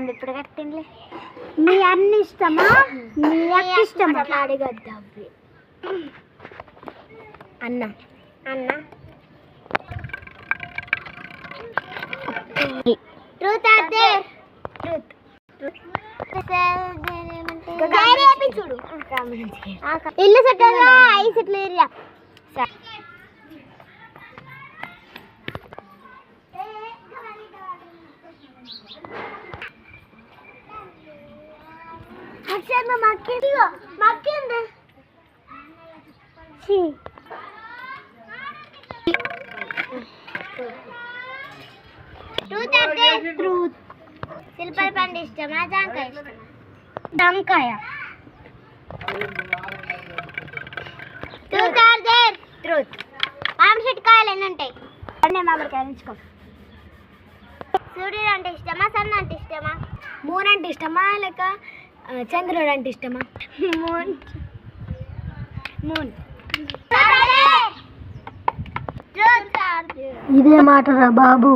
కట్టింది ఇప్పుడు కట్టిందిలే. మీ అన్ని ఇష్టమా మీ అక్క ఇష్టమా? అడగద్దు అవి. అన్న అన్న ట్రూత్ ఆర్ డేర్? ట్రూత్. చూడు ఇల్లు సెట్ ఐ సెటిల్ ఏరియా. ట్రూత్. సిల్పర్ పండు ఇష్టమా జాంకాయ ఇష్టమా? టంకాయ. Truth or dare? ట్రూత్. మామిడి చెట్టు కాయలు ఎన్ని ఉంటాయి? అన్నీ మామిడికాయలు ఎంచుకో. సూర్యుడు అంటే ఇష్టమా సన్ అంటే ఇష్టమా? మూన్ అంటే ఇష్టమా లేక చంద్రుడు అంటే ఇష్టమా? Moon. Moon. Truth or dare? ఇదే మాటరా బాబు.